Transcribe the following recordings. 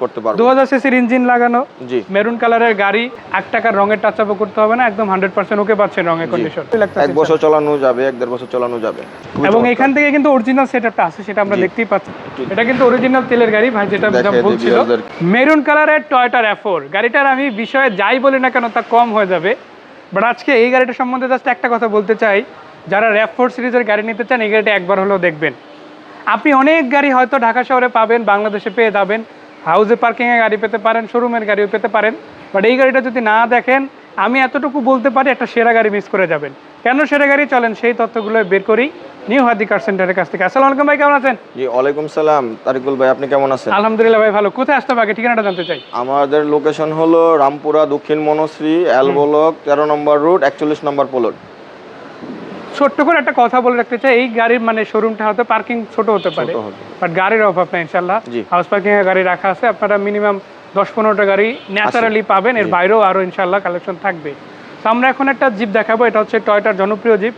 করতে পারবো। 2000 সিসির ইঞ্জিন লাগানো, জি মেরুন কালারের গাড়ি, 1 টাকার রঙের টাচ আপ করতে হবে না, একদম 100% ওকে পাচ্ছেন রঙের কন্ডিশন। 1 বছর চালানো যাবে, 1.5 বছর চালানো যাবে। এবং এখান থেকে কিন্তু অরিজিনাল সেটআপটা আছে, সেটা আমরা দেখতেই পাচ্ছি। এটা কিন্তু অরিজিনাল তেলের গাড়ি ভাই, যেটা বলছিল। মেরুন কালারের টয়োটা RAV4 গাড়িটার আমি বিষয়ে যাই বলি না কেন তা কম হয়ে যাবে, বাট আজকে এই গাড়িটার সম্বন্ধে জাস্ট একটা কথা বলতে চাই। যারা RAV4 সিরিজের গাড়ি নিতে চান, এই গাড়িটা একবার হলেও দেখবেন। আপনি অনেক গাড়ি হয়তো ঢাকা শহরে পাবেন, বাংলাদেশে পেয়ে যাবেন, হাউসে পার্কিংয়ে গাড়ি পেতে পারেন, শোরুমের গাড়িও পেতে পারেন, বাট এই গাড়িটা যদি না দেখেন, আমি এতটুকু বলতে পারি একটা সেরা গাড়ি মিস করে যাবেন। কেন সেরা গাড়ি, চলেন সেই তথ্যগুলো বের করি নিউ হাদি কার সেন্টারের কাছ থেকে। আসসালামু আলাইকুম ভাই, কেমন আছেন? জি ওয়ালাইকুম সালাম তারিকুল ভাই, আপনি কেমন আছেন? আলহামদুলিল্লাহ ভাই ভালো। কোথায় আসতে হবে আগে ঠিকানাটা জানতে চাই। আমাদের লোকেশন হলো রামপুরা দক্ষিণ মনশ্রী, এল ব্লক 13 নম্বর রুট 41 নম্বর প্লট। ছোট্ট করে একটা কথা বলে রাখতে চাই, এই গাড়ির মানে শোরুমটা হয়তো পার্কিং ছোট হতে পারে, বাট গাড়ির অভাব নাই ইনশাআল্লাহ। হাউস পার্কিং এ গাড়ি রাখা আছে, আপনারা মিনিমাম 10-15টা গাড়ি ন্যাচারালি পাবেন, এর বাইরেও আরো ইনশাআল্লাহ কালেকশন থাকবে। তো আমরা এখন একটা জিপ দেখাবো, এটা হচ্ছে টয়োটার জনপ্রিয় জিপ,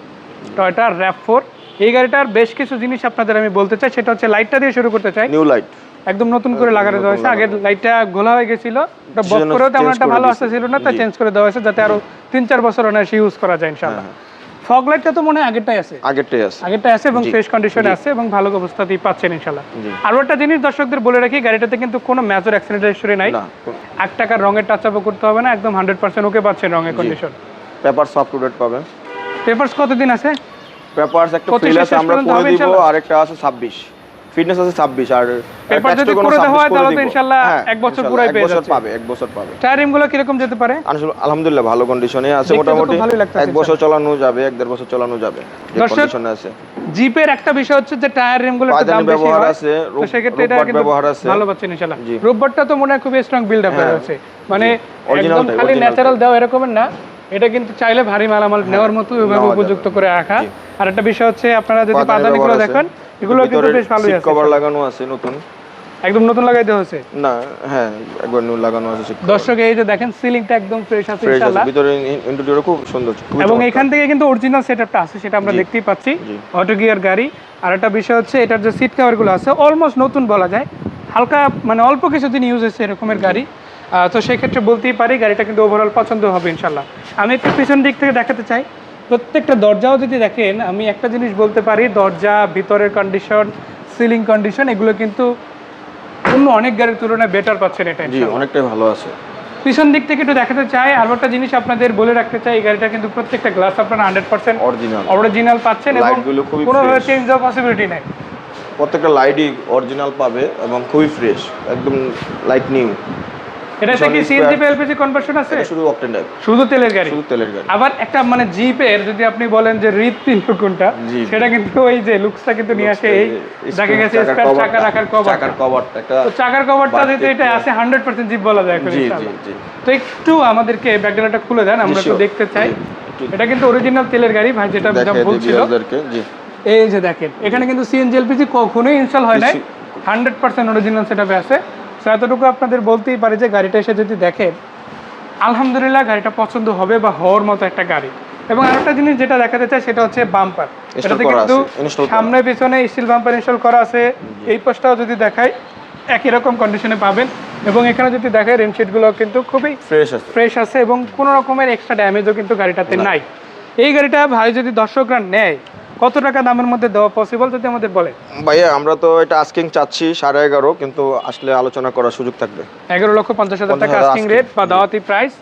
টয়োটা RAV4। এই গাড়িটার বেশ কিছু জিনিস আপনাদের আমি বলতে চাই। সেটা হচ্ছে লাইটটা দিয়ে শুরু করতে চাই। নিউ লাইট একদম নতুন করে লাগানো দেওয়া হয়েছে। আগের লাইটটা ঘোলা হয়ে গেছিল, ওটা বক করেও তেমন একটা ভালো আসতেছিল না, তাই চেঞ্জ করে দেওয়া হয়েছে যাতে আরো 3-4 বছর অনায়াসে ইউজ করা যায় ইনশাআল্লাহ। ফগ লাইটটা তো মনে হয় আগেরটাই আছে এবং ফ্রেশ কন্ডিশনে আছে এবং ভালো অবস্থাতেই পাচ্ছেন ইনশাআল্লাহ। আর একটা জিনিস দর্শকদের বলে রাখি, গাড়িটাতে কিন্তু কোনো মেজর অ্যাক্সিডেন্ট হিস্টরি নাই, 1 টাকার রঙের টাচ আপ করতে হবে না, একদম 100% ওকে পাচ্ছেন রঙের condition. Papers up to date পাবেন। পেপারস কতদিন আছে? পেপারস একটা ফিল আছে, আমরা করে দিব, আর একটা আছে 26, ফিটনেস আছে 26, আর পেপার যদি করে দেওয়া হয় তাহলে তো ইনশাআল্লাহ 1 বছর পুরাই পেয়ে যাচ্ছে। 1 বছর পাবে। টায়ারিং গুলো কিরকম যেতে পারে? আলহামদুলিল্লাহ ভালো কন্ডিশনে আছে, মোটামুটি 1 বছর চালানো যাবে, 1.5 বছর চালানো যাবে, যে কন্ডিশনে আছে। জিপের একটা বিষয় হচ্ছে যে টায়ার রিম গুলো একটু দাম বেশি ব্যবহার আছে, তো সেক্ষেত্রে এটা কিন্তু ব্যবহার আছে, ভালো পাচ্ছেন ইনশাআল্লাহ। রোবটটা তো মনে হয় খুব স্ট্রং বিল্ড আপ আছে, মানে একদম খালি ন্যাচারাল দাও এরকমের না, এটা কিন্তু চাইলে ভারী মালামাল নেওয়ার মতো ওইভাবে উপযুক্ত করে রাখা। আর একটা বিষয় হচ্ছে আপনারা যদি পাদানিগুলো দেখেন, এগুলো কিন্তু বেশ ভালোই আছে, কভার লাগানো আছে নতুন, একদম নতুন লাগাই দেওয়া হয়েছে না হ্যাঁ একবার নিউ লাগানো আছে। দর্শক এই যে দেখেন সিলিংটা একদম ফ্রেশ আছে ইনশাআল্লাহ, ভিতরে ইন্টেরিয়র খুব সুন্দর, এবং এখান থেকে কিন্তু অরিজিনাল সেটআপটা আছে, সেটা আমরা দেখতেই পাচ্ছি। অটো গিয়ার গাড়ি। আর একটা বিষয় হচ্ছে এটার যে সিট কভারগুলো আছে অলমোস্ট নতুন বলা যায়, হালকা মানে অল্প কিছুদিন ইউজ হয়েছে এরকমের গাড়ি। তো সেই ক্ষেত্রে বলতেই পারি গাড়িটা কিন্তু ওভারঅল পছন্দ হবে ইনশাআল্লাহ। আমি একটু পিছন দিক থেকে দেখাতে চাই, প্রত্যেকটা দরজাও যদি দেখেন, আমি একটা জিনিস বলতে পারি, দরজা, ভিতরের কন্ডিশন, সিলিং কন্ডিশন, এগুলো কিন্তু অন্য অনেক গাড়ির তুলনায় বেটার পাচ্ছেন এটা, অনেকটাই ভালো আছে। পিছন দিক থেকে একটু দেখাতে চাই, আর একটা জিনিস আপনাদের বলে রাখতে চাই, এই গাড়িটা কিন্তু প্রত্যেকটা গ্লাস আপনারা 100% অরিজিনাল পাচ্ছেন এবং কোনোভাবে চেঞ্জ হওয়ার পসিবিলিটি নাই। প্রত্যেকটা লাইটই অরিজিনাল পাবে এবং খুবই ফ্রেশ, একদম লাইক নিউ। এটাতে কি সিএনজি বা এলপিজি কনভার্সন আছে? শুধু অকটেন টাইপ, শুধু তেলের গাড়ি। আবার একটা মানে জিপের যদি আপনি বলেন যে হৃদপিণ্ড কোনটা, সেটা কিন্তু ওই যে লুকসটা কিন্তু নিয়ে আসে, এই দেখা গেছে স্পেয়ার চাকা রাখার কভারটা, একটা তো চাকার কভারটা যেটা এটা আছে 100% জিপ বলা যায় এখন ইনশাআল্লাহ। তো একটু আমাদেরকে ব্যাকগ্রাউন্ডটা খুলে দেন, আমরা একটু দেখতে চাই। এটা কিন্তু অরিজিনাল তেলের গাড়ি ভাই, যেটা বলছিল। এই যে দেখেন, এখানে কিন্তু সিএনজি এলপিজি কখনোই ইনস্টল হয় নাই, 100% অরিজিনাল সেটআপে আছে। এতটুকু আপনাদের বলতেই পারি যে গাড়িটা এসে যদি দেখেন, আলহামদুলিল্লাহ গাড়িটা পছন্দ হবে বা হওয়ার মতো একটা গাড়ি। এবং আরেকটা জিনিস যেটা দেখাতে চাই সেটা হচ্ছে বাম্পার, এটাতে কিন্তু সামনে পিছনে স্টিল বাম্পার ইনস্টল করা আছে। এই পাশটাও যদি দেখাই একই রকম কন্ডিশনে পাবেন, এবং এখানে যদি দেখাই রিমশিটগুলো কিন্তু খুবই ফ্রেশ আছে এবং কোনো রকমের এক্সট্রা ড্যামেজও কিন্তু গাড়িটাতে নাই। এই গাড়িটা ভাই যদি দর্শকরা নেয়, কত টাকা দামের মধ্যে দেওয়া পসিবল যদি আমাদের বলে? ভাইয়া আমরা তো এটা আস্কিং চাচ্ছি 11.5, কিন্তু আসলে আলোচনা করার সুযোগ থাকবে। 11,50,000 টাকা আস্কিং রেট বা দাওয়াতি প্রাইস।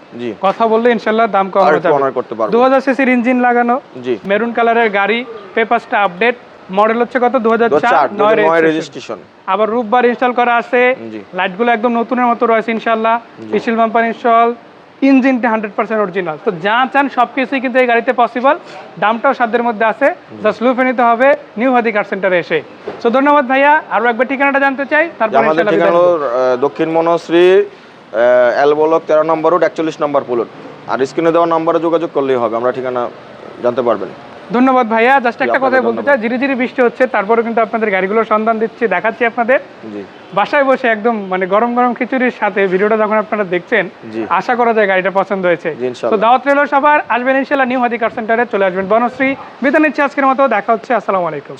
কথা বললে ইনশাআল্লাহ দাম কম হয়ে যাবে। 2000 সিসির ইঞ্জিন লাগানো, মেরুন কালারের গাড়ি, পেপারসটা আপডেট, মডেল হচ্ছে কত 2004, 9 রেজিস্ট্রেশন। আবার রুফবার ইনস্টল করা আছে, লাইটগুলো একদম নতুনের মতো রয়েছে ইনশাআল্লাহ, স্টিল বাম্পার ইনস্টল, ইঞ্জিনটা 100% অরিজিনাল। তো যা চান সবকিছুই কিন্তু এই গাড়িতে পসিবল, দামটাও সাধ্যের মধ্যে আছে, জাস্ট লুফে নিতে হবে নিউ হাদি কার সেন্টারে এসে। তো ধন্যবাদ ভাইয়া, আরো একবার ঠিকানাটা জানতে চাই, তারপর আমাদের ঠিকানা দক্ষিণ মনশ্রী, এল ব্লক 13 নম্বর রোড 41 নম্বর প্লট। আর স্ক্রিনে দেওয়া নম্বরে যোগাযোগ করলেই হবে, আমরা ঠিকানা জানতে পারবেন। ধন্যবাদ ভাইয়া। জাস্ট একটা কথা বলতে চাই, ধীরে ধীরে বৃষ্টি হচ্ছে, তারপরে কিন্তু আপনাদের গাড়িগুলোর সন্ধান দিচ্ছি, দেখাচ্ছি আপনাদের বাসায় বসে একদম মানে গরম গরম খিচুড়ির সাথে। ভিডিওটা যখন আপনারা দেখছেন, আশা করা যায় গাড়িটা পছন্দ হয়েছে। তো দাওয়াত রইল সবার, আসবেন ইনশাআল্লাহ নিউ হাদি কার সেন্টারে, চলে আসবেন বনশ্রী। বিদায় নিচ্ছি আজকের মতো, দেখা হচ্ছে। আসসালামু আলাইকুম।